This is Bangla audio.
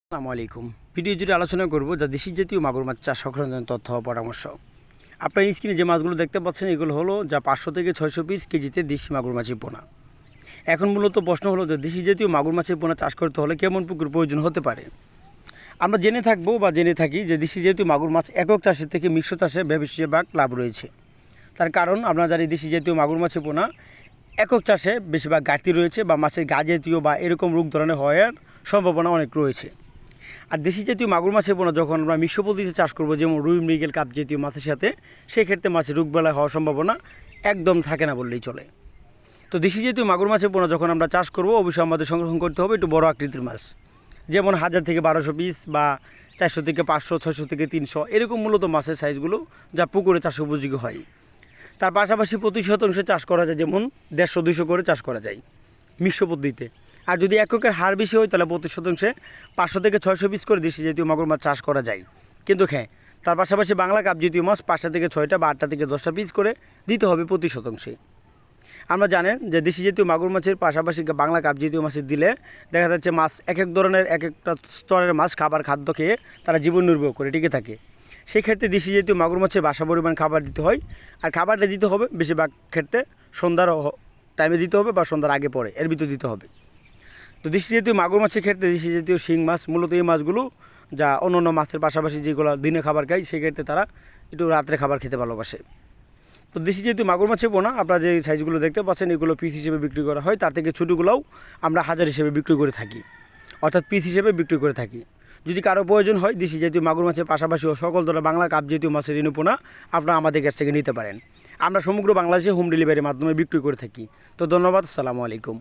আসসালামু আলাইকুম। ভিডিও জুড়ে আলোচনা করব যা দেশি জাতীয় মাগুর মাছ চাষ সংক্রান্ত তথ্য ও পরামর্শ। আপনার স্ক্রিনে যে মাছগুলো দেখতে পাচ্ছেন এগুলো হলো যা 500 থেকে 600 পিস কেজিতে দেশি মাগুর মাছের পোনা। এখন মূলত প্রশ্ন হলো যে দেশি জাতীয় মাগুর মাছের পোনা চাষ করতে হলে কেমন পুকুর প্রয়োজন হতে পারে। আমরা জেনে থাকি যে দেশি জাতীয় মাগুর মাছ একক চাষের থেকে মিশ্র চাষে বেশিরভাগ লাভ রয়েছে। তার কারণ আমরা জানি দেশি জাতীয় মাগুর মাছের পোনা একক চাষে বেশিরভাগ ঘাটতি রয়েছে বা মাছের গা জাতীয় বা এরকম রোগ ধরনের হওয়ার সম্ভাবনা অনেক রয়েছে। আর দেশি জাতীয় মাগুর মাছের পোনা যখন আমরা মিশ্র পদ্ধতিতে চাষ করবো, যেমন রুই মৃগেল কাপ জাতীয় মাছের সাথে, সেক্ষেত্রে মাছের রোগবালাই হওয়ার সম্ভাবনা একদম থাকে না বললেই চলে। তো দেশি জাতীয় মাগুর মাছের পোনা যখন আমরা চাষ করব, অবশ্যই আমাদের সংরক্ষণ করতে হবে একটু বড় আকৃতির মাছ, যেমন 1000 থেকে 1200 পিস বা 400 থেকে 500, 600 থেকে 300 এরকম মূলত মাছের সাইজগুলো যা পুকুরে চাষ উপযোগী হয়। তার পাশাপাশি প্রতি শতাংশে চাষ করা যায়, যেমন 150-200 করে চাষ করা যায় মিশ্র পদ্ধতিতে। আর যদি এককের হার বেশি হয় তাহলে প্রতি শতাংশে 500 থেকে 600 পিস করে দেশি জাতীয় মাগুর মাছ চাষ করা যায়। কিন্তু হ্যাঁ, তার পাশাপাশি বাংলা কাপ জাতীয় মাছ 5টা থেকে 6টা বা 8টা থেকে 10টা পিস করে দিতে হবে প্রতি শতাংশে। আমরা জানেন যে দেশি জাতীয় মাগুর মাছের পাশাপাশি বাংলা কাপ জাতীয় মাছের দিলে দেখা যাচ্ছে মাছ এক এক ধরনের এক একটা স্তরের মাছ খাদ্য খেয়ে তারা জীবন নির্বাহ করে টিকে থাকে। সেক্ষেত্রে দেশি জাতীয় মাগুর মাছের বাসা পরিমাণ খাবার দিতে হয়, আর খাবারটা দিতে হবে বেশিরভাগ ক্ষেত্রে সন্ধ্যার টাইমে দিতে হবে বা সন্ধ্যার আগে পরে এর ভিতরে দিতে হবে। তো দেশি জাতীয় মাগুর মাছের ক্ষেত্রে দেশি জাতীয় শিং মাছ মূলত এই মাছগুলো যা অন্য মাছের পাশাপাশি যেগুলো দিনে খাবার খায়, সেক্ষেত্রে তারা একটু রাত্রে খাবার খেতে ভালোবাসে। তো দেশি জাতীয় মাগুর মাছের পোনা আপনারা যে সাইজগুলো দেখতে পাচ্ছেন এগুলো পিস হিসেবে বিক্রি করা হয়, তার থেকে ছোটোগুলোও আমরা হাজার হিসেবে বিক্রি করে থাকি, অর্থাৎ পিস হিসেবে বিক্রি করে থাকি। যদি কারো প্রয়োজন হয় দেশি জাতীয় মাগুর মাছের পাশাপাশি ও সকল ধরনের বাংলা কাপ জাতীয় মাছের ঋণ পোনা আপনারা আমাদের কাছ থেকে নিতে পারেন। আমরা সমগ্র বাংলাদেশে হোম ডেলিভারির মাধ্যমে বিক্রি করে থাকি। তো ধন্যবাদ, আসসালামু আলাইকুম।